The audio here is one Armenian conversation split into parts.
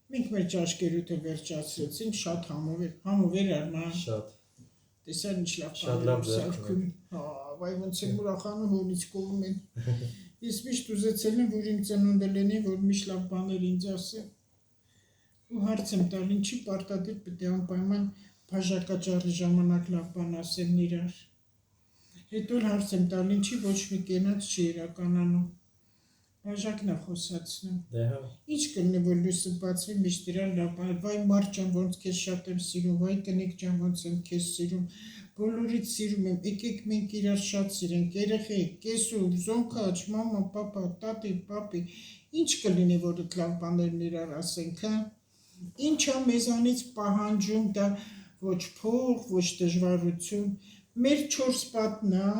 Մենք մեր ճաշկերութը վերջացրեցինք, շատ համով էր Արման։ Շատ։ Տեսա ինչ լավ Շատ բաներ լավ էր ձեռք սարքում։ Հա, վայ ոնց եմ ուրախանում հորից կողմ են։ Ես միշտ ուզեցել եմ, որ իմ ծնունդը լինի, որ միշտ լավ բաներ ինձ ասեն։ Ու հարց եմ տալ, ինչի պարտադիր պետք է անպայման բաժակաճառի ժամանակ լավ բան ասեն իրար։ Հետո հարց եմ տալ, ինչի ոչ մի կենաց չի իրականանում։ Բաժակն է խոսացնում։ Դե հա։ Ինչ կլինի, որ լույսը բացվի, միշտ իրար լավ բան, վայ մարդ ջան, ոնց քեզ շատ եմ սիրում, վայ կնիկ ջան, ոնց եմ քեզ սիրում, բոլորից սիրում եմ, եկեք մենք իրար շատ սիրենք, երեխեք, կեսուր, զոնքաչ, մամա, պապա, տատի, պապի, ինչ կլինի, որ լավ բաներն իրար ասենք, հա։ Ինչա մեզանից պահանջում, դա ոչ փող, ոչ դժվարություն, մեր 4 պատն է,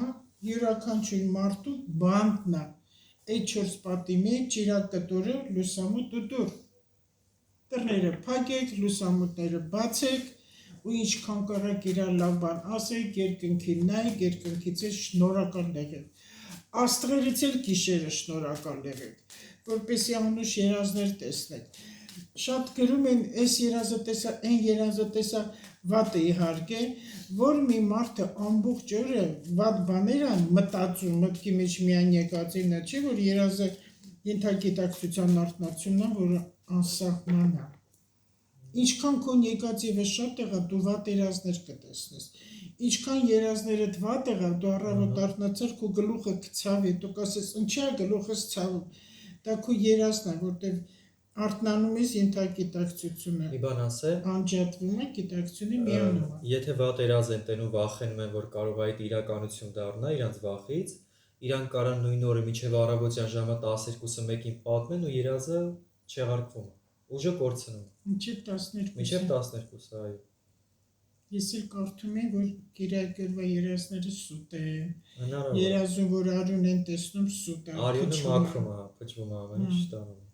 յուրաքանչյուր մարդու բանտն է։ Այդ 4 պատի մեջ ճիրակ կտորը, լուսամուտ ու դուռ։ Դռները փակեք, լուսամուտները բացեք ու ինչքան կարաք իրար լավ բան ասեք, երկնքին նայեք, երկնքից էլ շնորհակալ եղեք։ Աստղերից էլ գիշերը շնորհակալ եղեք, որպեսզի անուշ երազներ տեսնեք։ Շատ գրում են, այս երազը տեսա, այն երազը տեսա, վատը իհարկե, որ մի մարդը ամբողջ օրը վատ բաներ ան մտածում, մտքի մեջ միայն եկածինն է, չէ, որ երազը ենթագիտակցության արտնությունն է, որը անսահման է։ Ինչքան քո եկածիվը շատ եղա, դու վատ երազներ կտեսնես։ Ինչքան երազներդ վատ եղա, դու առավոտ արթնացար, քո գլուխը կցավ, դու կասես, ինչի՞ է գլուխս ցավում։ Դա քո երազն է, որտեղ արթնանում ես ենթագիտակցությունը։ Մի բան ասեմ, Անջատվում է, գիտակցությունը միանում է։ եթե վատ երազ են տենում, վախենում են, որ կարող է այդ իրականություն դառնա իրանց վախից, իրանք կարան նույն օրը մինչև առավոտյան ժամը 12-ը 1-ին պատմեն ու երազը չեղարկվում է։ Ուժը կորցնում։ Մինչև 12։ Մինչև 12-ը, այո։ Ես էլ կարդում եմ, որ Կիրակորվա երազները սուտ են։ Հնարավոր։ Երազում, որ արյուն են տեսնում, սուտ է։ Արյունը մաքրում է, փչվում է, ամեն ինչ տանում։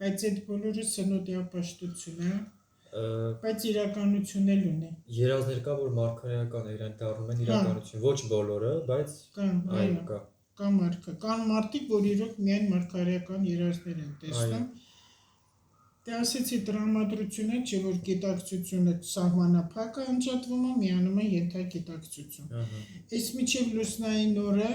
Բայց այդ բոլորը սնոտի ապաշտություն է, բայց իրականություն էլ ունի։ Երազներ կա, որ մարգարեական է, իրենք դառնում են իրականություն։ Ոչ բոլորը, բայց Կան, այո, այո, կա։ կան մարդիկ, որ իրոք միայն մարգարեական երազներ են տեսնում։ Դե ասեցի տրամադրությունը, չէ որ գիտակցությունը սահմանափակ է, անջատվում է, միանում է ենթագիտակցություն։ Այս միջև լուսնային օրը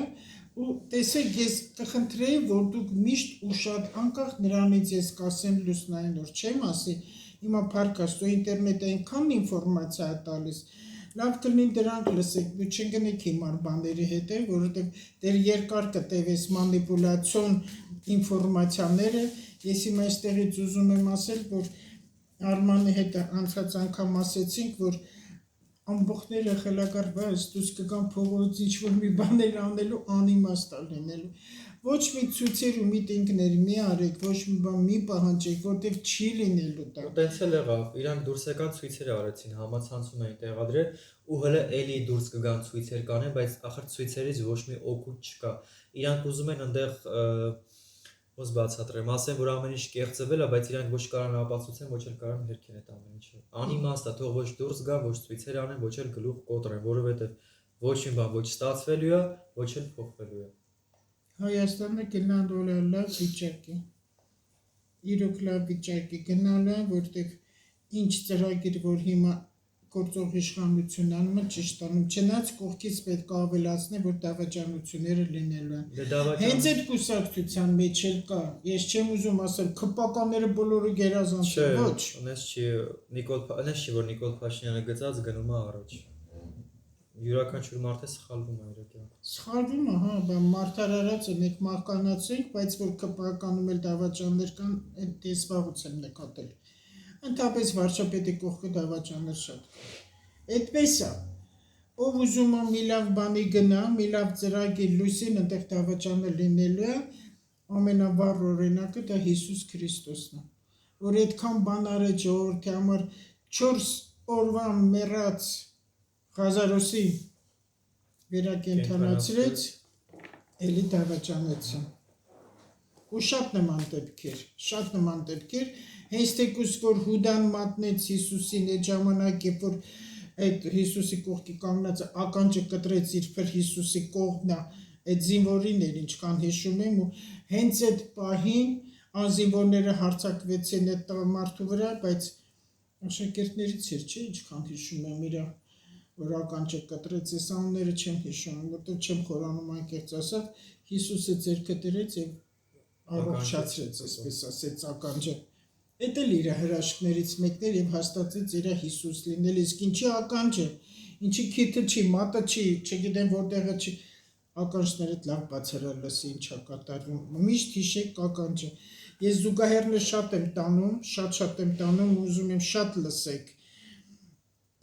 ու տեսեք, ես կխնդրեի, որ դուք միշտ ու շատ անկախ նրանից ես կասեմ լուսնային օր, չեմ ասի, հիմա փառքաստու ինտերնետը այնքան ինֆորմացիա է տալիս, լավ կլինի դրանք լսեք, ու չընկնեք հիմար բաների հետև, որովհետև դեր երկար կտևես մանիպուլյացիոն ինֆորմացիաները, ես հիմա այստեղից ուզում եմ ասել, որ Արմանի հետ անցած անգամ ասեցինք, որ ամբողջները խելագարված դուրս կգան փողոց ինչ-որ մի բաներ անելու անիմաստ լինելու։ Ոչ մի ցույցեր ու միտինգներ մի արեք, ոչ մի բան մի պահանջեք, որտեղ չի լինելու դա։ Տենց էլ եղավ, իրանք դուրս եկան ցույցեր արեցին, համացանցում էին տեղադրել ու հələ էլի դուրս կգան ցույցեր կանեն, բայց ախր ցույցերից ոչ մի օգուտ չկա։ Իրանք ուզում են այնտեղ ոնց բացատրեմ, ասեն, որ ամեն ինչ կեղծվել է, բայց իրանք ոչ կարան ապացուցեն, ոչ էլ կարան հերքեն այդ ամեն ինչը։ Անիմաստ է, թող ոչ դուրս գա, ոչ ցույցեր անեն, ոչ էլ գլուխ կոտրեն, որովհետև ոչ մի բան ոչ ստացվելու է, ոչ էլ փոխվելու է։ Հայաստանը գնալու է լավ վիճակի։ Իրոք լավ վիճակի գնալու է, որտեղ ինչ ծրագիր, որ հիմա գործող իշխանությունն անում է, ճիշտ անում, չնայած կողքից պետք է ավելացնել, որ դավաճանությունները լինելու են։ Հենց այդ կուսակցության մեջ էլ կա, ես չեմ ուզում ասել, քպականները բոլորը գերազանց ոչ։ Այնպես չի, որ Նիկոլ Փաշինյանը գծած գնում է առաջ։ Յուրաքանչյուր մարդ է սխալվում է իր կյանքում։ Սխալվում է, հա, բան մարդարարած է, մենք մահկանացենք, բայց որ քպականում էլ դավաճաններ կան, այդ ես վաղուց եմ նկատել։ Ընդհանրապես վարչապետի կողքը դավաճաններ շատ կան։ Այդպես է, ով ուզում է մի լավ բանի գնա, մի լավ ծրագիր լույսին, այնտեղ դավաճանը լինելու է, ամենավառ օրինակը դա Հիսուս Քրիստոսն է, որ այդքան բան արեց ժողովրդի համար 4 օրվա մեռած Ղազարոսի վերակենդանացրեց, էլի դավաճանեցին։ Ու շատ նման դեպքեր, հենց թեկուզ որ Հուդան մատնեց Հիսուսին այդ ժամանակ, երբ որ այդ Հիսուսի կողքի կանգնածը ականջը կտրեց իր փր Հիսուսի կողմն է, այդ զինվորին էր ինչքան հիշում եմ, ու հենց այդ պահին անզինվորները հարձակվեցին այդ տղամարդու վրա, բայց աշակերտներից էր, չէ, ինչքան հիշում եմ իր որ ականջը կտրեց, այս անունները չեմ հիշում, որտեղ չեմ խորանում անկեղծ ասած, Հիսուսը ձեռքը դրեց եւ առողջացրեց, այսպես ասեց ականջը։ Էդ էլ իր հրաշքներից մեկն էր եւ հաստատեց իր Հիսուս լինել, իսկ ինչի ականջը, ինչի քիթը չի, մատը չի, չգիտեմ որտեղը չի, ականջները լավ բացարար լսի ինչա կատարվում։ Միշտ հիշեք ականջը։ Ես զուգահեռը շատ եմ տանում, շատ եմ տանում, ուզում եմ շատ լսեք։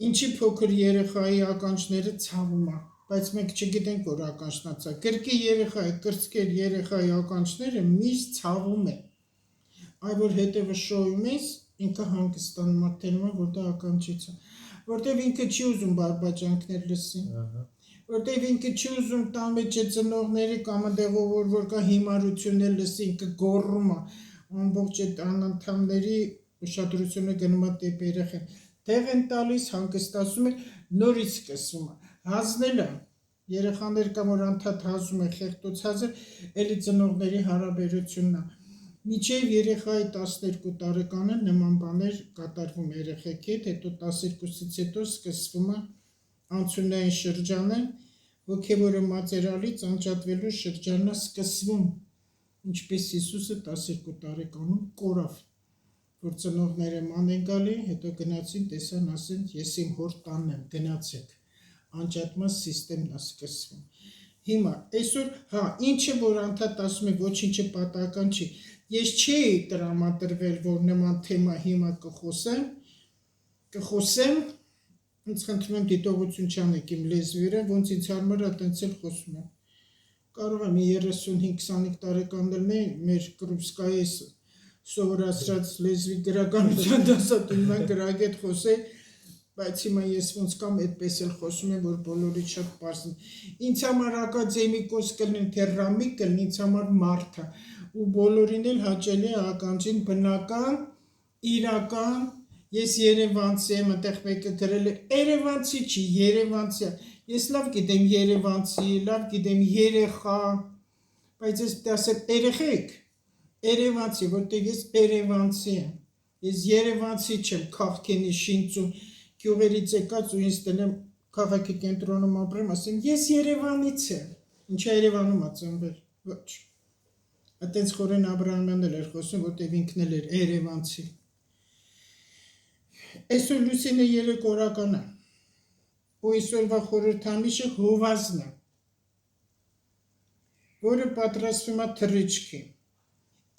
Ինչի փոքր երեխայի ականջները ցավում է, բայց մենք չգիտենք որ ականջն է ցավ։ Կրկի երեխայի, կրծքեր երեխայի ականջները միշտ ցավում են։ Այ որ հետևը շոյում ես, ինքը հանգստանում է, թվում է որ դա ականջից է, որտեվ ինքը չի ուզում բարբաջանքներ լսի։ Որտեվ ինքը չի ուզում տան մեջ է ծնողների կամ այնտեղով որ կա հիմարություններ լսի, ինքը գոռում է, ամբողջ այդ անանդամների ուշադրությունը գնում է դեպի երեխան։ Տեղ են տալիս, հանգստացում է, նորից սկսվում է։ Հանձնելը երեխաներ կամ որ անդադ հազում է խեղտոց հազը, էլի ծնողների հարաբերությունն է։ Միջև երեխայի 12 տարեկանը նման բաներ կատարվում երեխեքի հետ, հետո 12-ից հետո սկսվում է անցումային շրջանը, ոգևորը մածերալից անջատվելու շրջանն է սկսվում, ինչպես Հիսուսը 12 տարեկանում կորավ, որ ծնողները ման են գալի, հետո գնացին, տեսան, ասեն, ես իմ հոր տանն եմ, գնացեք, անջատման սիստեմն է սկսվում։ Հիմա, այսօր, ինչը որ անդադ ասում է, ոչինչը պատահական չի, ես չէի տրամադրվել, որ նման թեմա հիմա կխոսեմ, ինձ խնդրում եմ դիտողություն չանեք իմ լեզվի վրա, ոնց ինձ հարմար է տենց էլ խոսում եմ։ Կարող եմ 35-25 տարեկան լինել, մեր Կրուպսկայի սովորացրած լեզվի գրականության դասատուման գրագետ խոսել, բայց հիմա ես ոնց կամ այդպես էլ խոսում եմ, որ բոլորից շատ պարզ են։ Ինձ համար ակադեմիկոս կլինի, թե ռամիկ կլինի, ինձ համար մարդ է, ու բոլորին էլ հաճելի է ականջին բնական, իրական, ես երևանցի եմ, այնտեղ մեկը գրել է, երևանցի չի, երևանցի է, ես լավ գիտեմ երևանցի, լավ գիտեմ երեխա, բայց ես դասեմ երեխեք, երևանցի, որտեղ ես երևանցի եմ, ես երևանցի չեմ, քաղքենի շինծում, գյուղերից եկած ու ինձ տնեմ քաղաքի կենտրոնում ապրեմ, ասեմ, ես Երևանից եմ, ինչա Երևանում է ծնվել, ոչ, այտենց խորեն Աբրահամյանն էլ էր խոսում, որտեղ ինքն էլ էր երևանցի։ Այսօր լուսինը 3 օրական է, ու այսօրվա խորհրդանիշը հովազն է, որը պատրաստվում է թռիչքի։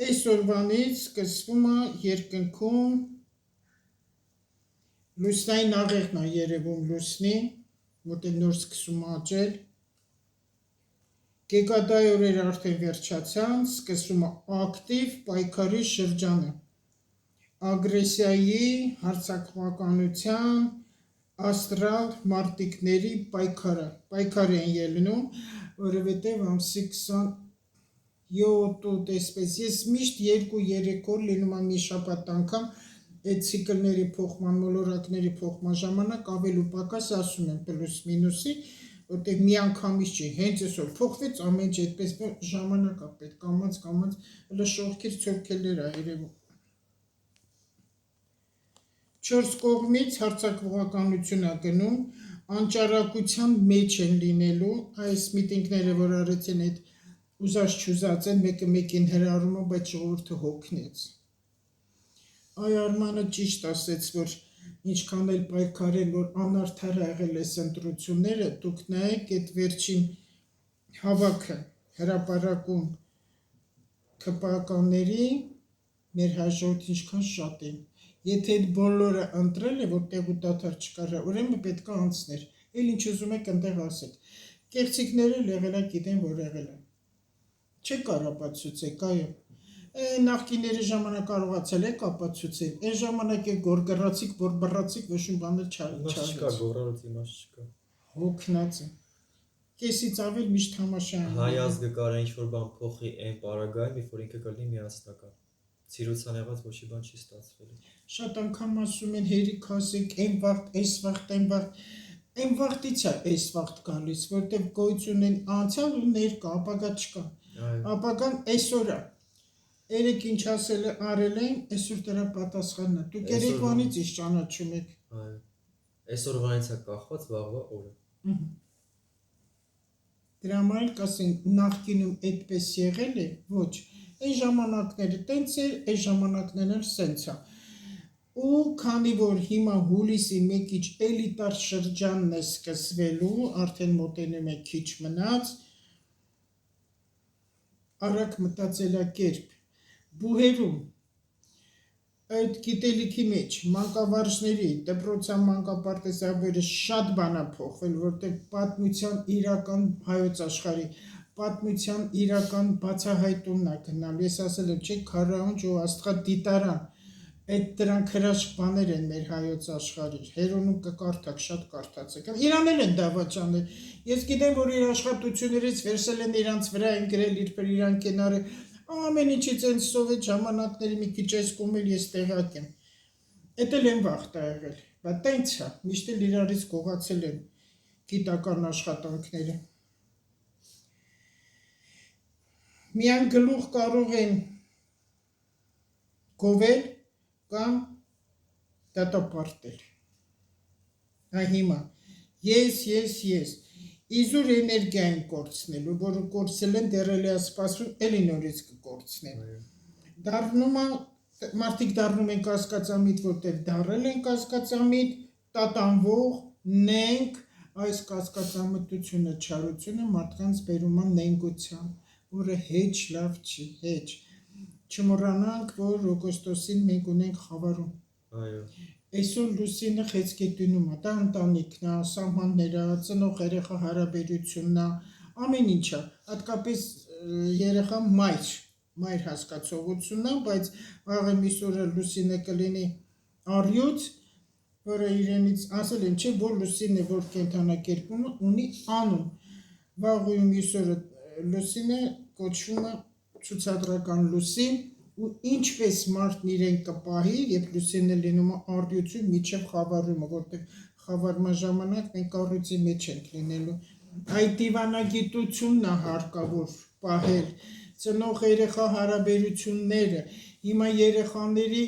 Այսօրվանից սկսվում է երկնքում լուսնային աղեղն է երևում լուսնի, որտեղ նոր սկսում է աճել։ Գեկադայի օրերը արդեն վերջացան, սկսվում է ակտիվ պայքարի շրջանը։ Ագրեսիայի, հարձակողականության, աստրալ մարտիկների պայքար են ելնում, որովհետև ամսի 27 տեսպես, ես միշտ 2-3 օր լինում եմ մի շաբաթ անգամ, այդ ցիկլների փոխման, մոլորակների փոխման ժամանակ ավել ու պակաս ասում եմ պլյուս մինուսի, որտեղ մի անգամից չի, հենց այսօր փոխվեց ամեն ինչ այդպես ժամանակ է պետք, կամած, հələ շողքից ցորքելներ է երևում։ 4 կողմից հարձակողականություն է գնում, անճարակության մեջ են լինելու, այս միտինգները, որ արեցին այդ ուզած-չուզած են, մեկը մեկին հրարում է, բայց ժողովուրդը հոգնեց։ Այ Արմանը ճիշտ ասեց, որ ինչքան էլ պայքարել, որ անարդար եղել այս ընտրությունները, դուք նայեք այդ վերջին հավաքը հրապարակում ԿՊԱ-կանների մեր հաջորդ ինչքան շատ են։ Եթե այդ բոլորը ընտրել է, որ տեղ ու դադար չկարա, ուրեմն պետք է անցներ, էլ ինչ ուզում եք այնտեղ ասեք։ Կեղծիքները եղել է, գիտեն, որ եղել է։ Չեք ապացուցեք, այո։ Նախկիների ժամանակ կարողացել եք ապացուցել, այն ժամանակ է գորգռացիք, բորբռացիք, ոչ մի բան չկա, գորալուց իմաստ չկա։ Հոգնած է։ Կեսից ավել միշտ համաշային։ Հայ ազգը կարա ինչ-որ բան փոխի այն պարագայում, երբ որ ինքը կլինի միասնական։ Ցիրուցան եղած ոչի բան չի ստացվել։ Շատ անգամ ասում են հերիք ասեք, այն վաղտ, այս վաղտ, այն վաղտ։ Այն վաղտից է այս վաղտ գալիս, որտեղ գոյություն են անցյալ ու ներկա, ապագա չկա։ Ապագան այսօր է։ Երեք ինչ արել են, այսօր դրա պատասխանն է։ Դուք երեկվանից ինչ ճանաչում եք։ Այո։ Այսօրվանից է կախված վաղվա օրը։ Դրա համար կասենք նախկինում այդպես եղել է, ոչ։ Այն ժամանակները տենց էր, այս ժամանակներն էլ սենց է։ Ու քանի որ հիմա հուլիսի 1-ից էլիտար շրջանն է սկսվելու, արդեն մոտենում է քիչ մնաց, արագ մտածելակերպ, բուհերում, այդ գիտելիքի մեջ, մանկավարժների, դպրոցյան մանկապարտեզավորը շատ բան է փոխվել, որտեղ պատմության իրական հայոց աշխարհի, պատմության իրական բացահայտումն է գնալ, ես ասել եմ, չէ, քարաունջ ու աստղադիտարան, այդ դրանք հրաշք բաներ են մեր հայոց աշխարհի, հերոնում կկարդաք, շատ կարդացեք, իրան էլ են դավաճանել, ես գիտեմ, որ իր աշխատություններից վերցել են իրանց վրա են գրել իրան կենարը, ամեն ինչից են սովետ ժամանակների մի քիչ այս կողմել ես տեղակ եմ, էդ էլ են վաղտ է եղել, բայց տենց է, միշտ էլ իրարից գողացել են գիտական աշխատանքները, միան գլուխ կարող են գովել կամ դատապարտել, հիմա, ես, իզուր էներգիա են կորցնելու, որը կորցել են դեռ էլի ասպասվում, էլի նորից կկորցնեն, դառնում է, մարդիկ դառնում են կասկածամիտ, որտեղ դառել են կասկածամիտ, տատանվող, նենք, այս կասկածամտությունը, չարությունը մարդկանց բերում է նենգության, որը հեչ լավ չի, հեչ, չմոռանանք, որ օգոստոսին մենք ունենք խավարում, այսօր Լուսինը խեցգետունում է, դա ընտանիքն է, սահմանները, ծնող երեխա հարաբերությունն է, ամեն ինչ է, հատկապես երեխա մայր հասկացողությունն է, բայց վաղը մյուս օրը Լուսինը կլինի առյուծ, որը իրենից ասել են, չէ, որ Լուսինն է, որ կենդանակերպումը ունի անուն, վաղը մյուս օրը Լուսինը կոչվում է ցուցադրական Լուսին, ու ինչպես մարդն իրեն կպահի, երբ Լուսինը լինում է առյուծում միջև խավարումը, որտեղ խավարման ժամանակ մենք առյուծի մեջ ենք լինելու, այդ դիվանագիտությունն է հարկավոր պահել, ծնող երեխա հարաբերությունները, հիմա երեխաների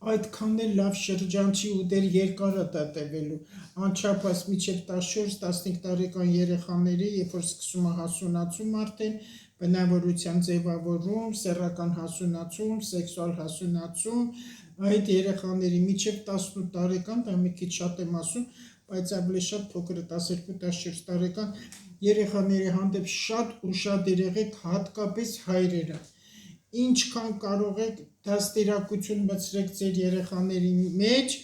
այդքան էլ լավ շրջան չի ու դեռ երկար է դա տևելու, անչափահաս մինչև 14-15 տարեկան երեխաների, երբ որ սկսում է հասունացում արդեն, բնավորության ձևավորում, սեռական հասունացում, սեքսուալ հասունացում, այդ երեխաների մինչև 18 տարեկան, դա մի քիչ շատ եմ ասում, բայց ավելի շատ փոքր 12-14 տարեկան երեխաների հանդեպ շատ ուշադիր եղեք, հատկապես հայրերը, ինչքան կարող եք դաստիարակություն մտցրեք ձեր երեխաների մեջ,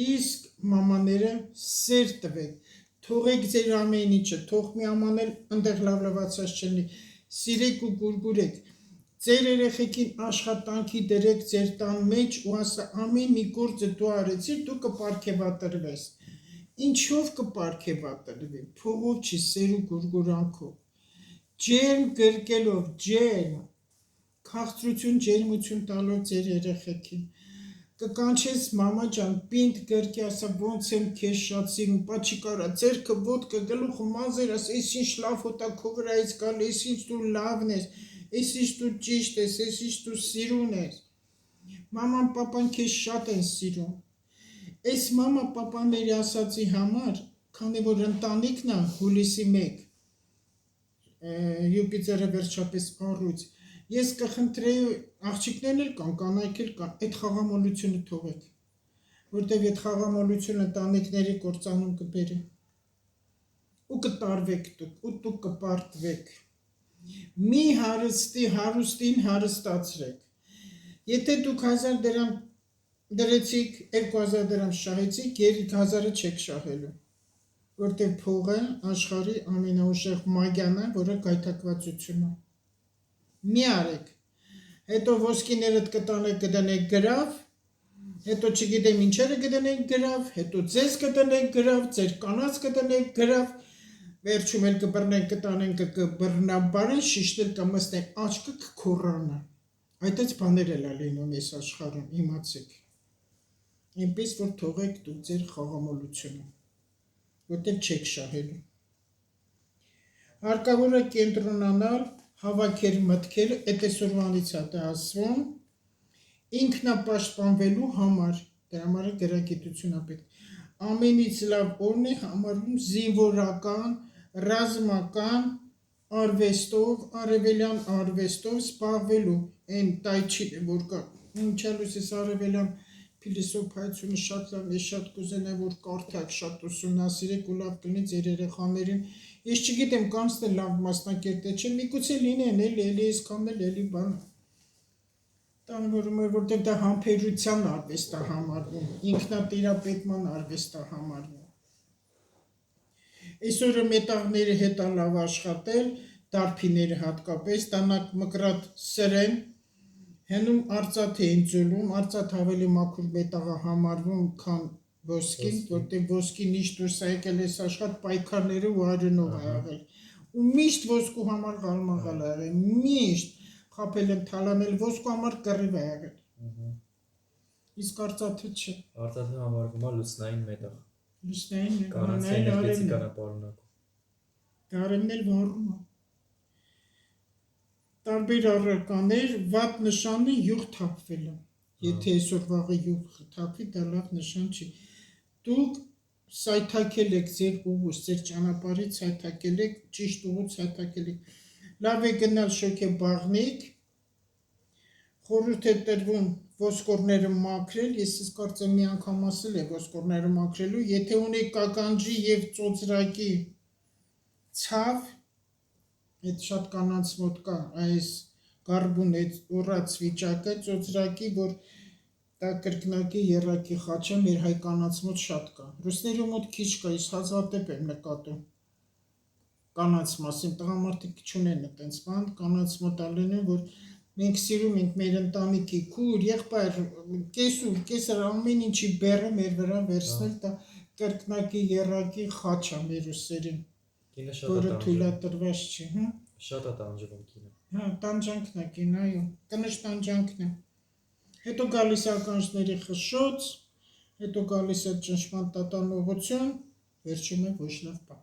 իսկ մամաները սեր տվեք, թողեք ձեր ամեն ինչը, թող մի աման էլ ընդեղ լավացած չլինի, սիրեք ու գուրգուրեք, ձեր երեխեքին աշխատանքի դրեք ձեր տան մեջ ու ասա ամեն մի գործը դու արեցիր, դու կպարգևատրվես, ինչով կպարգևատրվի, փողով չի, սեր ու գուրգուրանքով, ջերմ գրկելով, ջերմ, քաղցրություն, ջերմություն տալով ձեր երեխեքին, կկանչես մամա ջան, պինդ գրկի, ասա ոնց եմ քեզ շատ սիրում, պա չի կարա, ձերքը ոտքը գլուխը մազեր, ասա այս ինչ լավ հոտա քո վրայից գալ, այս ինչ դու լավն ես, այս ինչ դու ճիշտ ես, այս ինչ դու սիրուն ես, մաման պապան քեզ շատ են սիրում, այս մամա պապաների ասացի համար, քանի որ ընտանիքն է հուլիսի 1, Յուպիտերը վերջապես առույց, ես կխնդրեի աղջիկներն էլ կան, կանայք էլ կան, այդ խաղամոլությունը թողեք, որտև այդ խաղամոլությունը տանիքների կործանում կբերի, ու կտարվեք դուք, ու դուք կպարտվեք, մի հարուստին հարստացրեք, եթե դուք 1000 դրամ դրեցիք, 2000 դրամ շահեցիք, 3000-ը չեք շահելու, որտև փողը աշխարհի ամենաուժեղ մագիան է, որը գայթակղվածություն է, մի արեք, հետո ոսկիներդ կտանեք կդնեք գրավ, հետո չգիտեմ ինչերը կդնեք գրավ, հետո ձեզ կդնեք գրավ, ձեր կանանց կդնեք գրավ, վերջում էլ կբռնեն կտանեն կբռնաբարեն, շիշտել կմստեն, աչքը կքոռանա, այդպես բաներ էլ է լինում այս աշխարհում, իմացեք, այնպես որ թողեք դուք ձեր խաղամոլությունը, որտեղ չեք շահելու, հարկավոր է կենտրոնանալ հավաքեր մտքերը, այդ այսօրվանից է դա ասվում, ինքնապաշտպանվելու համար, դրա համար է գրագիտություն է պետք, ամենից լավ օրն է համարվում զինվորական, ռազմական արվեստով, արևելյան արվեստով սպառվելու, այն տայչին, որ կա, ինչալուս ես արևելյան փիլիսոփայությունը շատ լավ է, շատ կուզենա, որ կարդաք, շատ ուսումնասիրեք ու լավ կլինի ձեր երեխաներին, ես չգիտեմ կանցն է լավ մասնակերտ է, չէ, միգուցե լինեն, էլի այսքանն էլ էլի բան, տանվորում է, որտեղ դա համբերության արվեստ է համարվում, ինքնատիրապետման արվեստ է համարվում, այսօրը մետաղների հետ է լավ աշխատել, դարբիները հատկապես, տանակ մկրատ սրեն, հնում արծաթ էին ձուլում, արծաթ ավելի մաքուր մետաղ է համարվում, քան ոսկին, որտեղ ոսկին իշտ դուրս է եկել այս աշխատ պայքարները ու արյունով է եղել, ու միշտ ոսկու համար գալմաղալ է եղել, միշտ խապել են թալանել ոսկու համար կռիվ է եղել, իսկ արծաթը չէ, Արծաթը համարվում է լուսնային մետաղ, լուսնային է, կանանց էներգետիկան է պարունակում, արևն էլ վառում է, տարբեր առարկաներ, վատ նշանը յուղ թափվել է, եթե այսօր վաղը յուղ թափվի, դա լավ նշան չի, դուք սայթակել եք ձեր ուղուց, ձեր ճանապարհից սայթակել եք, ճիշտ ուղուց սայթակել եք, լավ է գնալ շոգեբաղնիկ, խորհուրդ է տրվում ոսկորները մաքրել, ես կարծեմ մի անգամ ասել եմ ոսկորները մաքրելու, եթե ունեք կականջի և ծոծրակի ցավ, այդ շատ կանանց մոտ կա այս գարբուն այդ ուռած վիճակը, ծոծրակի, որ դա կրկնակի եռակի խաչը մեր հայ կանանց մոտ շատ կա, ռուսների մոտ քիչ կա, ես հազվադեպ եմ նկատում կանանց մասին, տղամարդիկ չունեն այդպես բան, կանանց մոտ ալենում, որ մենք սիրում ենք մեր ընտանիքի քուր, եղբայր, կեսուր, կեսր, ամեն ինչի բեռը մեր վրա վերցնել, դա կրկնակի եռակի խաչ է մեր ուսերին, որը թույլատրված չի, շատ է տանջվում կինը, հա, տանջանքն է կին, այո, կնշ տանջանքն է, հետո գալիս է ականջների խշշոց, հետո գալիս է ճնշման տատանողություն, վերջում է ոչ լավ բան,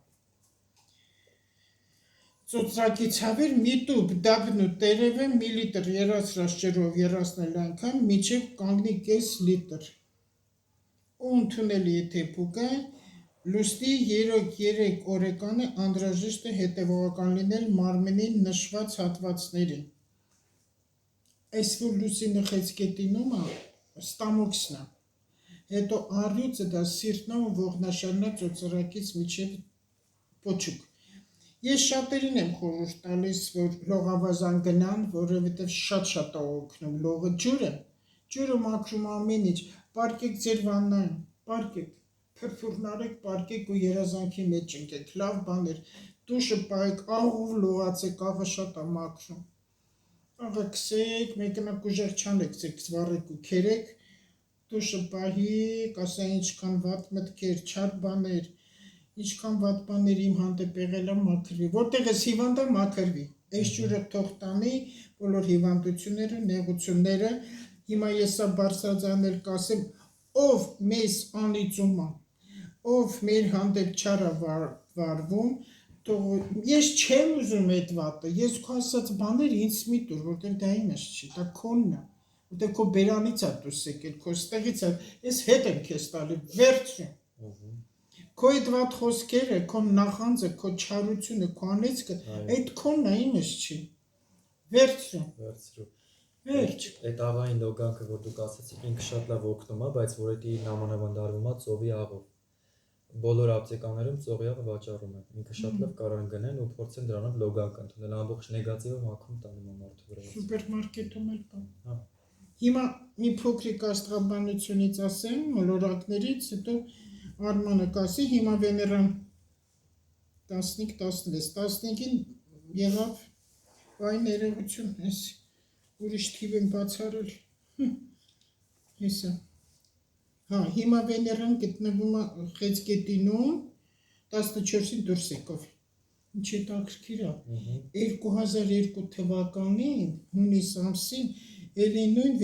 ծոծրակի ցավեր միտուկ դաբնու տերևը մի լիտր երացրած ջրով երացնել անգամ միջև կանգնի կես լիտր, ու ընդունելի է թեփուկը, լուսնի 3 օրեկանը անհրաժեշտ է հետևողական լինել մարմնի նշված հատվածներին, այս որ լուսինը խեցգետինում է, ստամոքսն է, հետո առյուծը դա սիրտնա ու ողնաշարն է ծոծրակից միջև պոչուկ, ես շատերին եմ խորհուրդ տալիս, որ լողավազան գնան, որովհետև շատ է օգնում լողը, ջուրը մաքրում ամեն ինչ, պարկեք ձեր վաննային, պարկեք, փրփուրն արեք, պարկեք ու երազանքի մեջ ընկեք, լավ բաներ, դուշը պահեք, աղով լողացեք, աղը շատ է մաքրում, աղը քսեք, մեկնակ ուժեղ չանեք, վառեք ու քերեք, դուշը պահիկ, ասա ինչքան վատ մտքեր, չար բաներ, ինչքան վատ բաներ իմ հանդեպ եղել է մաքրվի, որտեղ ես հիվանդ է մաքրվի, այս ջուրը թող տանի բոլոր հիվանդությունները, նեղությունները, հիմա ես սա բարձրաձայնել կասեմ, ով մեզ անիծում է, ով մեր հանդեպ չար է վարվում, ես չեմ ուզում այդ վատը, ես քո ասած բաները ինձ մի տուր, որտեղ դա իմս չի, դա քոնն է, որտեղ քո բերանից է դուրս եկել, քո ստեղից է, ես հետ եմ քեզ տալի, վերջում, քո այդ վատ խոսքերը, քո նախանձը, քո չարությունը, քո անեծքը, այդ քոնն է, իմս չի, վերջում, այդ աղային լոգանքը, որ դուք ասացիք, ինքը շատ լավ օգնում է, բայց որ էդի նամանավանդարվում է ծովի աղով, բոլոր ապտեկաներում ծովի աղը վաճառում են, ինքը շատ լավ կարան գնեն ու փորձեն դրանով լոգանք ընդունել, ամբողջ նեգատիվը մաքրում տանում է մարդու վրա։ Սուպերմարկետում էլ կա։ Հիմա մի փոքրիկ աստղաբանությունից ասեմ, մոլորակներից, հետո Արմանը կասի, հիմա Վեներան 15-16, 15-ին եղավ վայ ներողություն, ես ուրիշ թիվ եմ բացարել, հեսա, հա, հիմա Վեներան գտնվում է խեցգետինում, 14-ին դուրս եկավ, ինչ է տաքրքիր է, 2002 թվականին, հունիս ամսին, էլի նույն